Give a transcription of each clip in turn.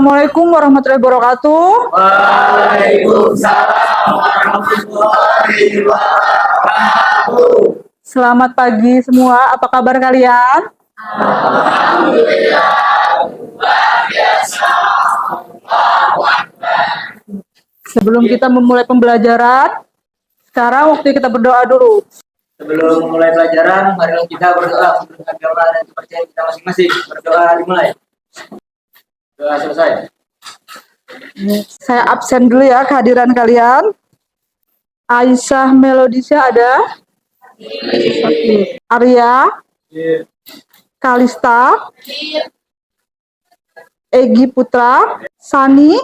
Assalamualaikum warahmatullahi wabarakatuh. Waalaikumsalam warahmatullahi wabarakatuh. Selamat pagi semua, apa kabar kalian? Alhamdulillah, luar biasa. Sebelum kita memulai pembelajaran, sekarang waktu kita berdoa dulu. Sebelum memulai pelajaran, mari kita berdoa untuk doa dan kepercayaan kita masing-masing. Berdoa dimulai. Doa selesai. Saya absen dulu ya kehadiran kalian. Aisyah Melodisha ada? Arya? Kalista? Egi Putra? Sani?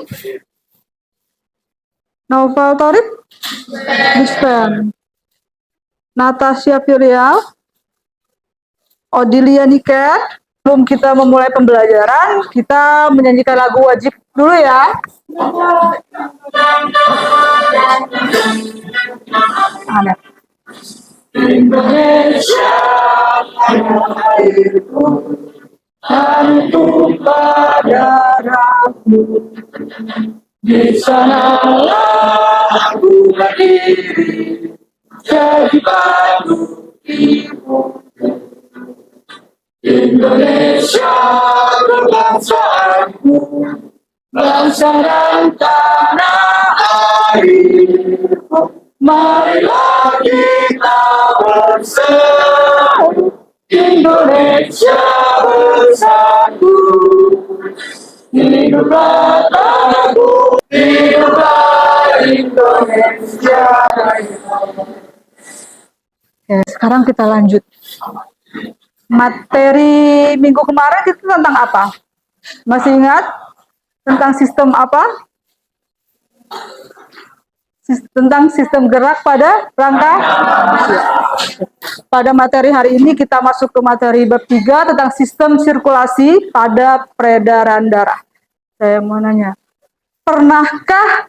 Naufal Torib? Dispen? Natasha Furial? Odilia Niket? Sebelum kita memulai pembelajaran, kita menyanyikan lagu wajib dulu ya. Indonesia airku, tanahku darahku, di sanalah aku berdiri, jadi padu ibu. Indonesia kebangsaanku, bangsa dan tanah airku. Marilah kita bersatu, Indonesia bersatu. Hiduplah tanahku, hiduplah Indonesia. Oke, sekarang kita lanjut. Materi minggu kemarin itu tentang apa? Masih ingat? Tentang sistem apa? Tentang sistem gerak pada rangka manusia. Pada materi hari ini kita masuk ke materi bab 3 tentang sistem sirkulasi pada peredaran darah. Saya mau nanya, pernahkah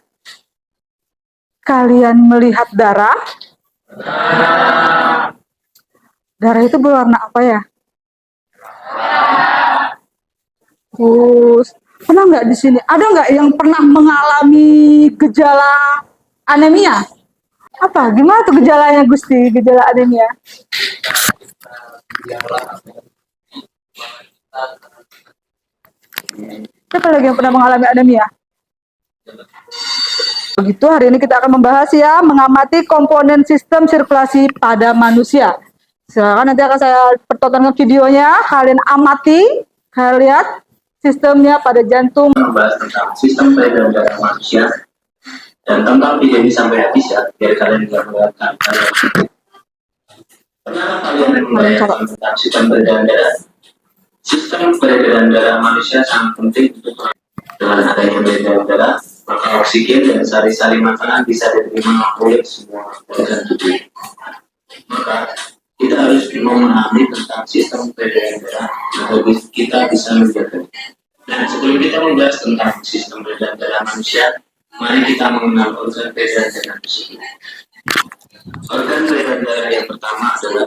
kalian melihat darah? Darah itu berwarna apa ya? Terus pernah nggak di sini? Ada nggak yang pernah mengalami gejala anemia? Apa? Gimana tuh gejalanya Gusti? Gejala anemia? Siapa lagi yang pernah mengalami anemia? Begitu, hari ini kita akan membahas ya, mengamati komponen sistem sirkulasi pada manusia. Silakan nanti akan saya pertontonkan videonya, kalian amati, kalian lihat sistemnya pada jantung. Membahas tentang sistem peredaran darah manusia dan tonton video ini sampai habis ya, biar kalian tidak melewatkan. Pernah kalian membayangkan tentang sistem peredaran darah? Sistem peredaran darah manusia sangat penting untuk dengan adanya peredaran darah, maka oksigen dan sari-sari makanan bisa diterima oleh semua organ tubuh. Maka kita harus memahami tentang sistem peredaran darah agar kita bisa menjaga. Nah, sebelum kita membahas tentang sistem peredaran darah manusia, mari kita mengenal organ peredaran darah tersebut. Organ peredaran darah yang pertama adalah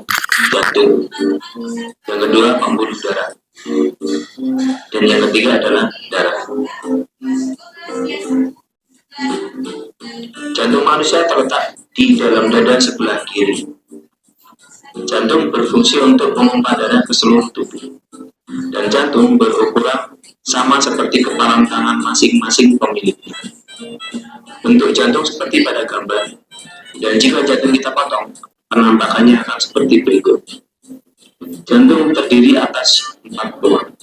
jantung, yang kedua pembuluh darah, dan yang ketiga adalah darah. Jantung manusia terletak di dalam dada sebelah kiri. Jantung berfungsi untuk memompa darah ke seluruh tubuh, dan jantung berukuran sama seperti kepalan tangan masing-masing pemiliknya. Bentuk jantung seperti pada gambar, dan jika jantung kita potong, penampakannya akan seperti berikut. Jantung terdiri atas 4 ruang.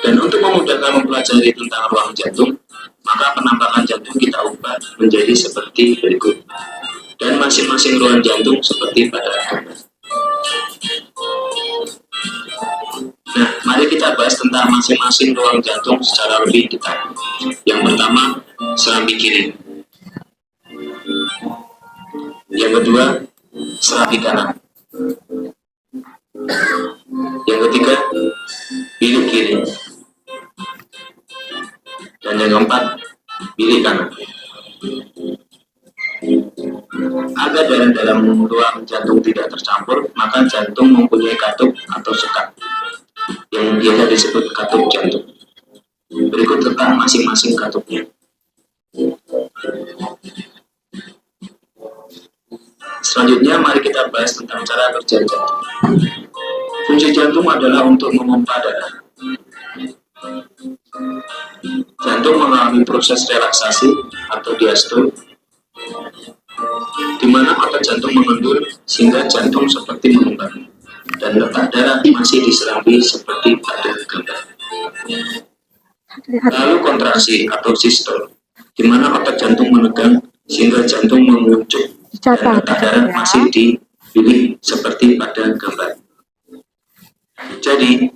Dan untuk memudahkan mempelajari tentang ruang jantung, maka penampakan jantung kita ubah menjadi seperti berikut. Dan masing-masing ruang jantung seperti pada gambar. Nah, mari kita bahas tentang masing-masing ruang jantung secara lebih detail. Yang pertama, serambi kiri. Yang kedua, serambi kanan. Yang ketiga, bilik kiri. Dan yang keempat, bilik kanan. Agar darah dalam ruang jantung tidak tercampur, maka jantung mempunyai katup atau sekat yang biasa disebut katup jantung. Berikut letak masing-masing katupnya. Selanjutnya, mari kita bahas tentang cara kerja jantung. Fungsi jantung adalah untuk memompa darah. Jantung mengalami proses relaksasi atau diastole, di mana otot jantung mengendur sehingga jantung seperti mengembang, dan letak darah masih di serambi seperti pada gambar. Lalu kontraksi atau sistole, di mana otot jantung menegang sehingga jantung mengucuk, dan letak darah masih dipilih seperti pada gambar. Jadi,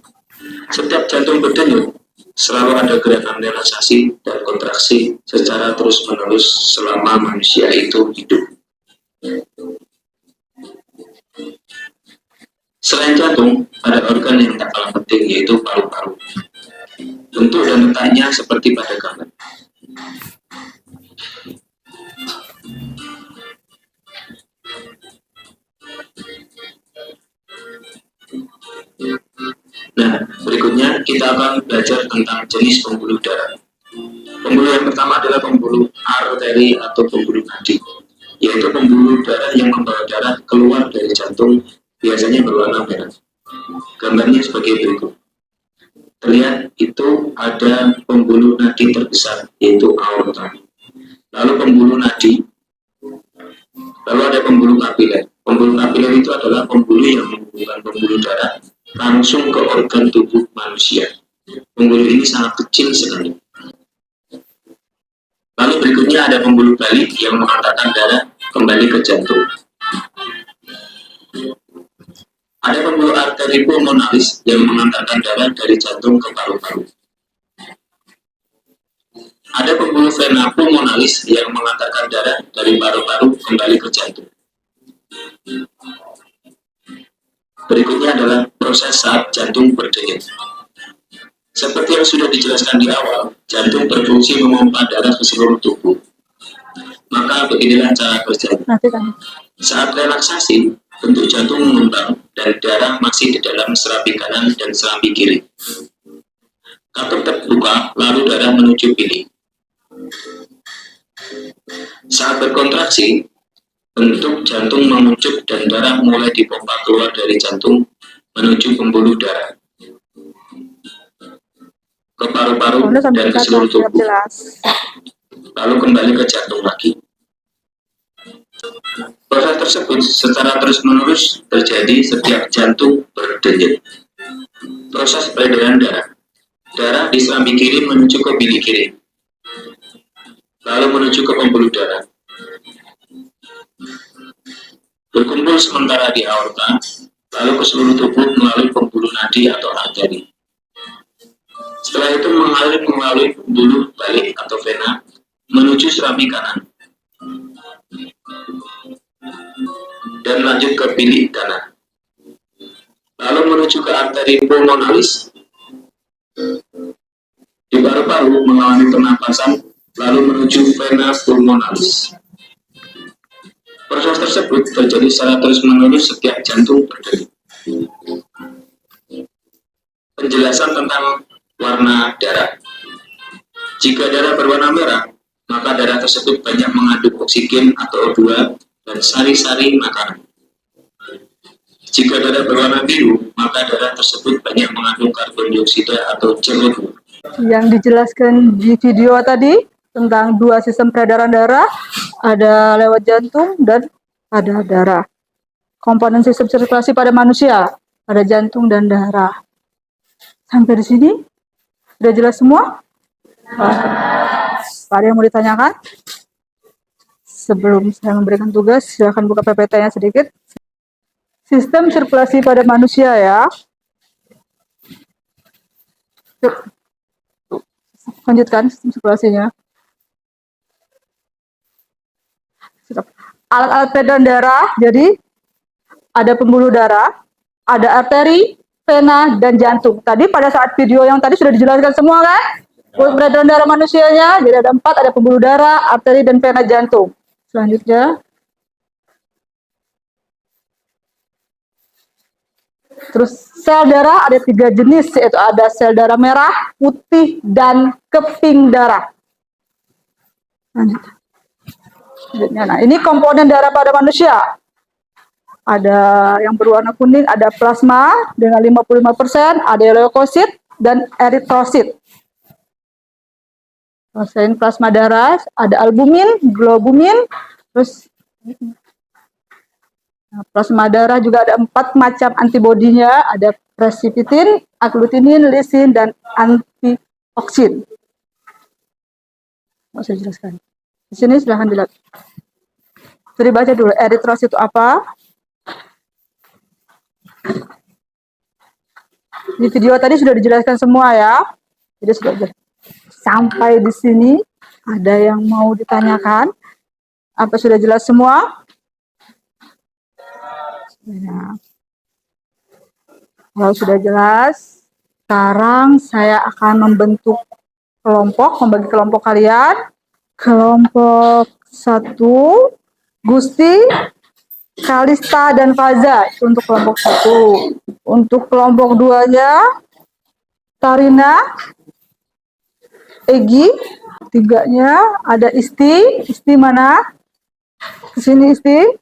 setiap jantung berdenyut, selalu ada gerakan relaksasi dan kontraksi secara terus-menerus selama manusia itu hidup. Selain jantung, ada organ yang tak kalah penting, yaitu paru-paru. Bentuk dan letaknya seperti pada gambar. Nah, berikutnya kita akan belajar tentang jenis pembuluh darah. Pembuluh yang pertama adalah pembuluh arteri atau pembuluh nadi, yaitu pembuluh darah yang membawa darah keluar dari jantung, biasanya berwarna merah. Gambarnya sebagai berikut. Terlihat itu ada pembuluh nadi terbesar, yaitu aorta. Lalu pembuluh nadi, lalu ada pembuluh kapiler. Pembuluh kapiler itu adalah pembuluh yang menghubungkan pembuluh darah langsung ke organ tubuh manusia. Pembuluh ini sangat kecil sekali. Lalu berikutnya ada pembuluh balik yang mengantarkan darah kembali ke jantung. Ada pembuluh arteri pulmonalis yang mengantarkan darah dari jantung ke paru-paru. Ada pembuluh vena pulmonalis yang mengantarkan darah dari paru-paru kembali ke jantung. Berikutnya adalah proses saat jantung berdenyut. Seperti yang sudah dijelaskan di awal, jantung berfungsi memompa darah ke seluruh tubuh. Maka beginilah cara kerjanya. Saat relaksasi, bentuk jantung mengembang dan darah masih di dalam serambi kanan dan serambi kiri. Katup terbuka, lalu darah menuju pilih. Saat berkontraksi, bentuk jantung mengucuk dan darah mulai dipompa keluar dari jantung menuju pembuluh darah, ke paru-paru dan ke seluruh tubuh, lalu kembali ke jantung lagi. Proses tersebut secara terus-menerus terjadi setiap jantung berdenyut. Proses peredaran darah. Darah di serambi kiri menuju ke bilik kiri, lalu menuju ke pembuluh darah. Berkumpul sementara di aorta, lalu ke seluruh tubuh melalui pembuluh nadi atau arteri. Setelah itu mengalir melalui pembuluh balik atau vena menuju serambi kanan dan lanjut ke bilik kanan, lalu menuju ke arteri pulmonalis di paru-paru mengalami pernapasan, lalu menuju vena pulmonalis. Proses tersebut terjadi secara terus-menerus setiap jantung berdenyut. Penjelasan tentang warna darah. Jika darah berwarna merah, maka darah tersebut banyak mengandung oksigen atau O2 dan sari-sari makanan. Jika darah berwarna biru, maka darah tersebut banyak mengandung karbon dioksida atau CO2. Yang dijelaskan di video tadi tentang dua sistem peredaran darah, ada lewat jantung dan ada darah. Komponen sistem sirkulasi pada manusia, ada jantung dan darah. Sampai di sini sudah jelas semua? Ada yang mau ditanyakan? Sebelum saya memberikan tugas, silakan buka PPT-nya sedikit. Sistem sirkulasi pada manusia ya. Lanjutkan sistem sirkulasinya. Alat-alat peredaran darah, jadi ada pembuluh darah, ada arteri, vena, dan jantung. Tadi pada saat video yang tadi sudah dijelaskan semua kan? Peredaran darah manusianya, jadi ada 4, ada pembuluh darah, arteri, dan vena, jantung. Selanjutnya. Terus sel darah ada 3 jenis, yaitu ada sel darah merah, putih, dan keping darah. Nah, ini komponen darah pada manusia. Ada yang berwarna kuning, ada plasma dengan 55%, ada leukosit dan eritrosit. Selain plasma darah, ada albumin, globumin, terus plasma darah juga ada 4 macam antibodinya, ada precipitin, agglutinin, lisin, dan antioksin. Mau saya jelaskan. Di sini silahkan dilihat. Jadi baca dulu, eritrosit itu apa? Di video tadi sudah dijelaskan semua ya. Jadi sudah sampai di sini ada yang mau ditanyakan? Apa sudah jelas semua? Ya. Kalau sudah jelas, sekarang saya akan membentuk kelompok, membagi kelompok kalian. Kelompok 1, Gusti, Kalista, dan Faza. Itu untuk kelompok 1. Untuk kelompok 2-nya, Tarina, Egi. 3-nya ada Isti. Isti mana? Kesini Isti.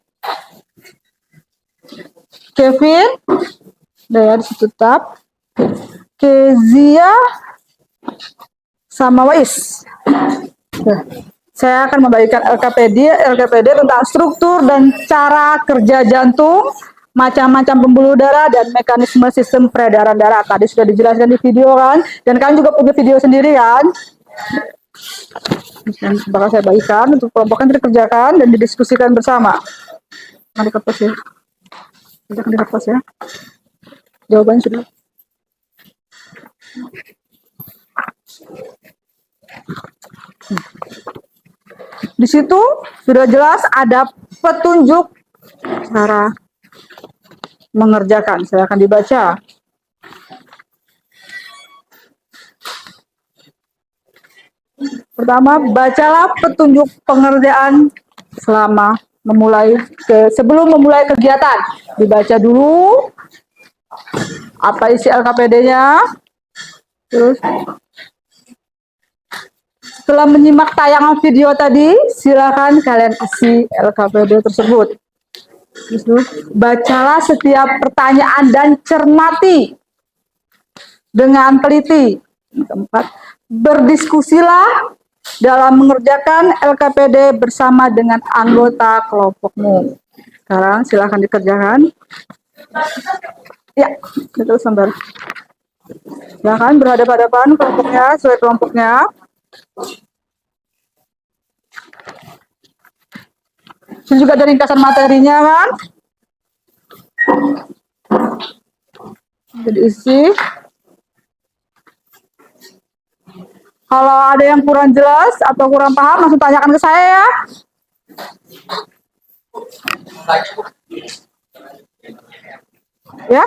Kevin. Udah ya, disitu tab. Kezia sama Wais. Nah, saya akan membagikan LKPD tentang struktur dan cara kerja jantung, macam-macam pembuluh darah, dan mekanisme sistem peredaran darah. Tadi sudah dijelaskan di video kan, dan kalian juga punya video sendiri kan. Dan bakal saya bagikan untuk kelompoknya dikerjakan dan didiskusikan bersama. Nanti kertas ya. Kerjakan di kertas ya. Jawabannya sudah. Di situ sudah jelas ada petunjuk cara mengerjakan. Saya akan dibaca. Pertama, bacalah petunjuk pengerjaan sebelum memulai kegiatan. Dibaca dulu apa isi LKPD-nya. Terus setelah menyimak tayangan video tadi, silakan kalian isi LKPD tersebut. Terus bacalah setiap pertanyaan dan cermati dengan teliti. Keempat, berdiskusilah dalam mengerjakan LKPD bersama dengan anggota kelompokmu. Sekarang silakan dikerjakan. Ya, betul Sambar. Silakan berhadapan-hadapan kelompoknya, sesuai kelompoknya. Ini juga ada ringkasan materinya kan. Jadi isi. Kalau ada yang kurang jelas atau kurang paham, langsung tanyakan ke saya ya. Ya.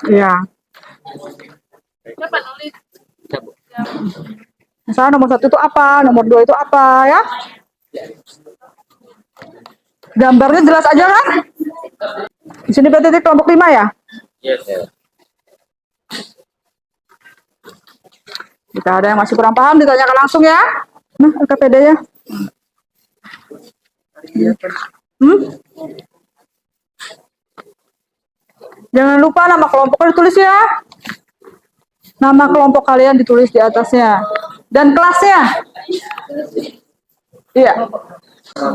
Ya. Misalnya nomor 1 itu apa, nomor 2 itu apa ya. Gambarnya jelas aja kan? Di sini berarti kelompok 5 ya? Yes, Jika ada yang masih kurang paham, ditanyakan langsung ya. Nah, LKPD-nya. Jangan lupa nama kelompoknya ditulis ya. Nama kelompok kalian ditulis di atasnya. Dan kelasnya. Iya.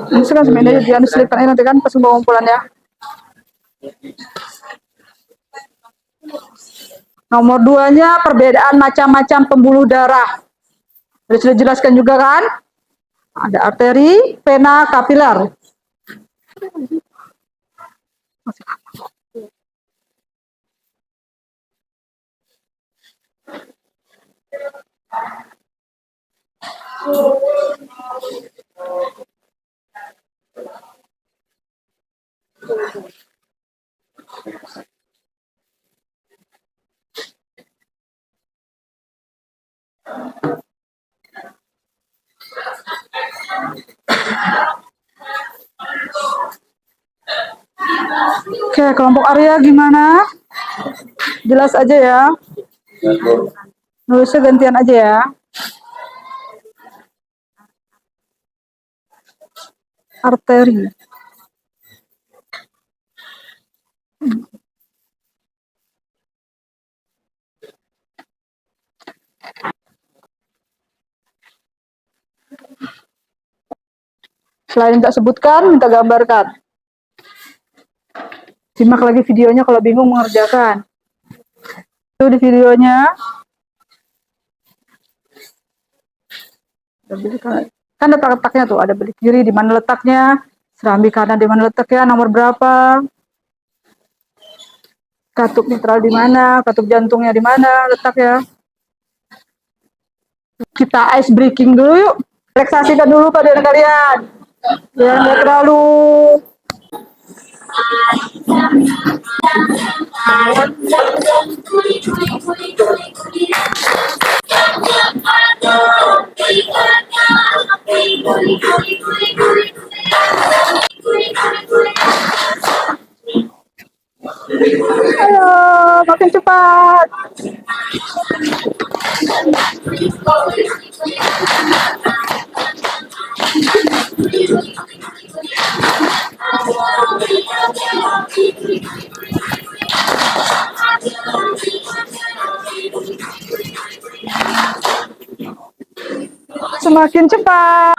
Ini kan sebenarnya jangan diselipkan nanti kan pas pengumpulannya. Nomor 2-nya perbedaan macam-macam pembuluh darah. Sudah jelaskan juga kan? Ada arteri, vena, kapiler. Oke, kelompok Arya gimana? Jelas aja ya. Nulisnya gantian aja ya. Arteri. Selain minta sebutkan, minta gambarkan. Simak lagi videonya kalau bingung mengerjakan. Itu di videonya. Kan letak-letaknya tuh, ada belik kiri di mana letaknya, serambi kanan di mana letaknya, nomor berapa, katup mitral di mana, katup jantungnya di mana letaknya. Kita ice breaking dulu yuk. Relaksasikan dulu pada kalian. Biar nggak terlalu ayo, makin cepat. Semakin cepat.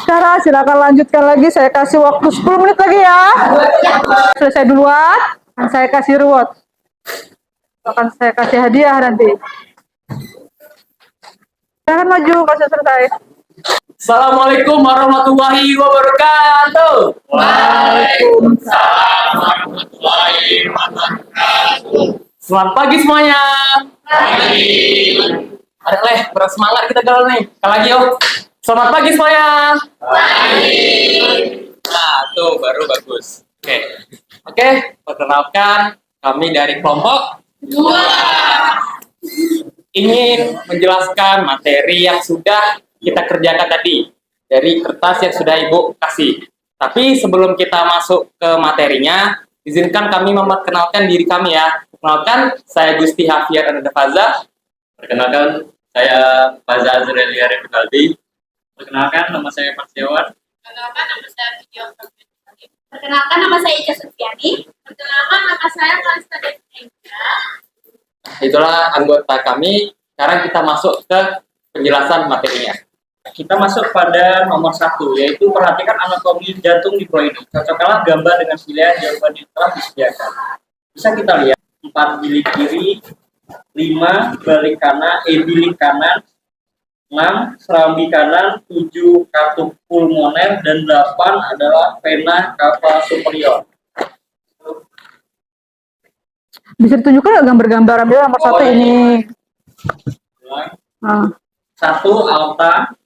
Sarah, silakan lanjutkan lagi. Saya kasih waktu 10 menit lagi ya. Selesai duluan, dan saya kasih reward. Akan saya kasih hadiah nanti. Jangan maju kalau sudah selesai. Assalamualaikum warahmatullahi wabarakatuh. Waalaikumsalam warahmatullahi wabarakatuh. Selamat pagi semuanya. Pagi. Ayo bersemangat kita galau nih. Sekali lagi yuk. Selamat pagi semuanya. Pagi. Nah, tuh baru bagus. Oke, perkenalkan kami dari kelompok 2. Ingin menjelaskan materi yang sudah kita kerjakan tadi dari kertas yang sudah Ibu kasih. Tapi sebelum kita masuk ke materinya, izinkan kami memperkenalkan diri kami ya. Perkenalkan, saya Gusti Hafiar Ananda Faza. Perkenalkan, saya Faza Azrelia Revitaldi. Perkenalkan, nama saya Parsiawan. Perkenalkan, nama saya Video. Perkenalkan, nama saya Ica Sufiani. Perkenalkan, nama saya Kalista Devendra. Itulah anggota kami. Sekarang kita masuk ke penjelasan materinya. Kita masuk pada nomor 1, yaitu perhatikan anatomi jantung di bawah ini. Cocokkanlah gambar dengan pilihan jawaban yang telah disediakan. Bisa kita lihat 4 bilik kiri, 5 bilik kanan, 6 serambi kanan, 7 katup pulmoner, dan 8 adalah vena cava superior. Bisa ditunjukkan gambar-gambar, ambil nomor 1 ini. 1 aorta.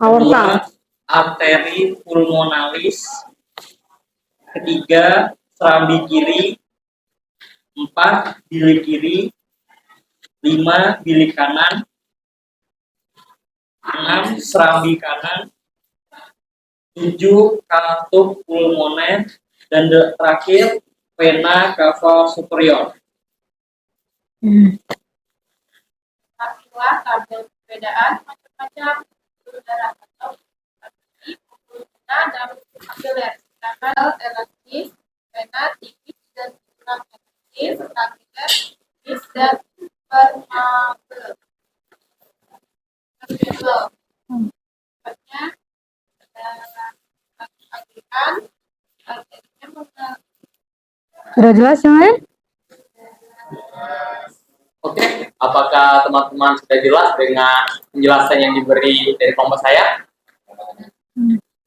Aorta. 2 arteri pulmonalis. 3 serambi kiri. 4 bilik kiri. 5 bilik kanan. 6 serambi kanan. 7 katup pulmoner, dan terakhir vena cava superior. Apabila tabel perbedaan macam-macam udara atau pembuluh dalam kapiler, sedangkan elastis, vena tipis dan kurang elastis, kapiler tipis dan permeabel. Sifatnya agregan, artinya Sudah jelas yang lain? Oke, apakah teman-teman sudah jelas dengan penjelasan yang diberi dari kelompok saya?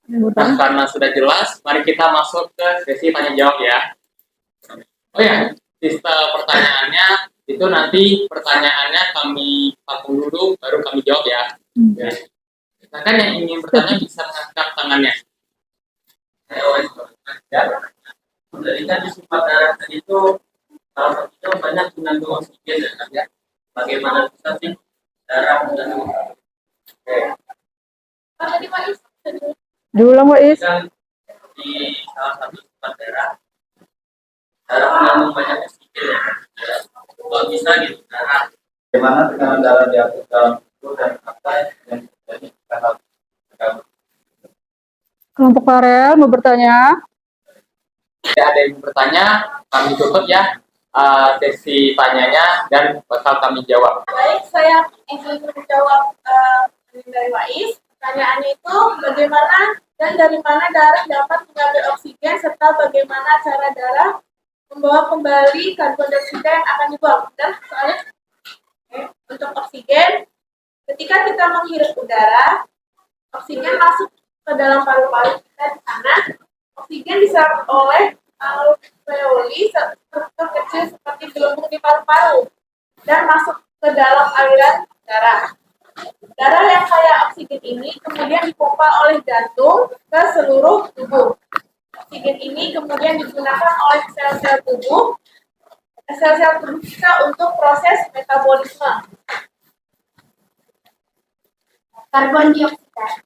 Nah, karena sudah jelas, mari kita masuk ke sesi tanya jawab ya. Oh ya, sistem pertanyaannya itu nanti pertanyaannya kami patung dulu, baru kami jawab ya. Silakan yang ingin bertanya bisa mengangkat tangannya. Jadi kan di sifat darah tadi itu salah satunya banyak mengandung oksigen ya. Bagaimana bisa sih darah mengandung? Oke. Tadi Wais. Diulang Wais. Di salah satu sumber darah mengandung banyak oksigen. Kalau bisa gitu, darah. Bagaimana tekanan darah diatur dalam tubuh dan apa yang terjadi karena Kelompok Farel mau bertanya. Tidak ada yang bertanya, kami tutup ya sesi tanyanya dan bakal kami jawab. Baik, saya ingin menjawab dari Wais. Pertanyaannya itu bagaimana dan dari mana darah dapat mengambil oksigen serta bagaimana cara darah membawa kembali karbon dioksida yang akan dibuang. Dan soalnya untuk oksigen, ketika kita menghirup udara, oksigen masuk ke dalam paru-paru kita di sana. Oksigen diserap oleh alveoli struktur kecil seperti gelembung di paru-paru dan masuk ke dalam aliran darah. Darah yang kaya oksigen ini kemudian dipompa oleh jantung ke seluruh tubuh. Oksigen ini kemudian digunakan oleh sel-sel tubuh kita untuk proses metabolisme. Karbon dioksida.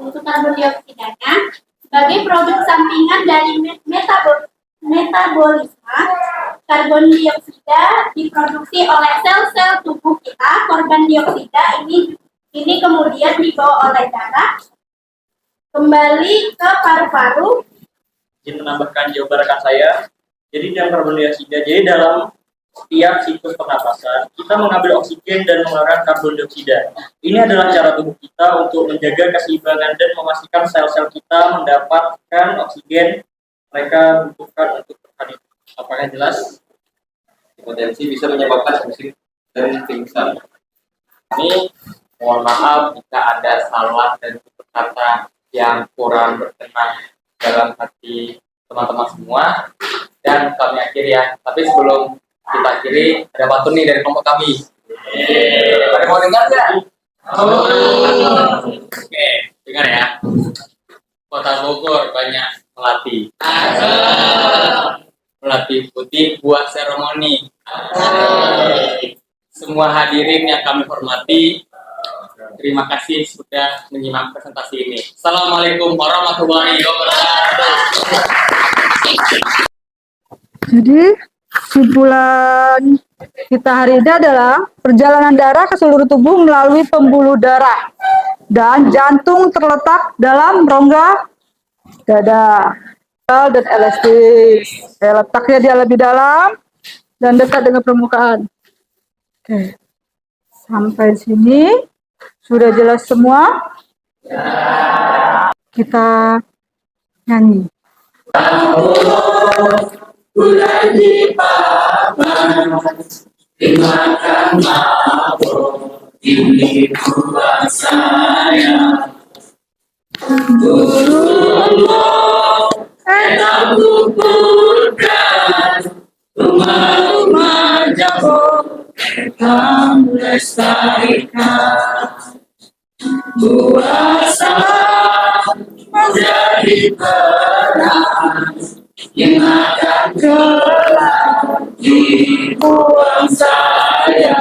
Untuk karbon dioksidanya sebagai produk sampingan dari metabolisme, karbon dioksida diproduksi oleh sel-sel tubuh kita. Karbon dioksida ini kemudian dibawa oleh darah kembali ke paru-paru. Izin menambahkan jawaban rekan saya. Jadi dalam karbon dioksida, jadi dalam setiap siklus pernapasan kita mengambil oksigen dan mengeluarkan karbon dioksida. Ini adalah cara tubuh kita untuk menjaga keseimbangan dan memastikan sel-sel kita mendapatkan oksigen mereka butuhkan untuk bertahan. Apakah jelas? Potensi bisa menyebabkan fungsi dan pingsan. Ini mohon maaf jika ada salah dan tutur kata yang kurang berkenan dalam hati teman-teman semua. Dan kami akhiri ya. Tapi sebelum kita akhiri, ada pantun nih dari kelompok kami. Ada mau dengar nggak? Oke, dengar ya. Kota Bogor banyak melati. Melati putih buat seremoni. Semua hadirin yang kami hormati, terima kasih sudah menyimak presentasi ini. Assalamualaikum warahmatullahi wabarakatuh. Jadi kesimpulan kita hari ini adalah perjalanan darah ke seluruh tubuh melalui pembuluh darah dan jantung terletak dalam rongga dada dan elastis. Letaknya dia lebih dalam dan dekat dengan permukaan. Oke, sampai sini sudah jelas semua. Kita nyanyi. bulan di papan dimakan mabuk ini buat saya burung enak kuburkan rumah-rumah jauh kamu lestarikan puasa menjadi perang yang akan kelak dibuang saya.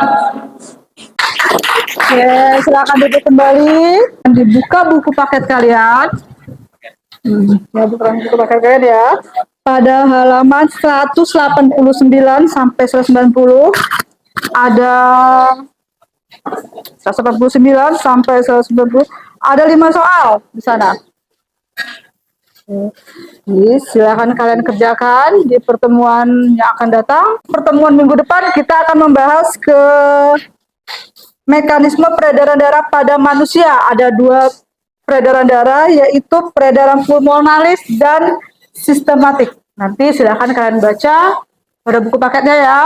Oke, silakan duduk kembali. Dibuka buku paket kalian. Ya, buka buku paket kalian ya. Pada halaman 189 sampai 190 ada 189 sampai 190 ada 5 soal di sana. Jadi, silakan kalian kerjakan di pertemuan yang akan datang. Pertemuan minggu depan kita akan membahas ke mekanisme peredaran darah pada manusia. Ada 2 peredaran darah, yaitu peredaran pulmonalis dan sistematik. Nanti silakan kalian baca pada buku paketnya ya.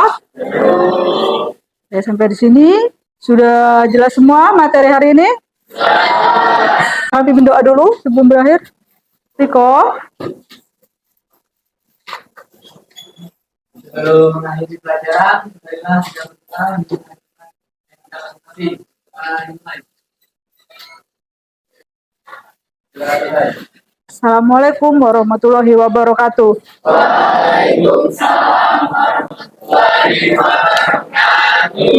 Ya, sampai di sini sudah jelas semua materi hari ini. Kami berdoa dulu sebelum berakhir. Riko. Sebelum mengakhiri pelajaran, marilah kita berdoa. Assalamualaikum warahmatullahi wabarakatuh. Waalaikumsalam warahmatullahi wabarakatuh.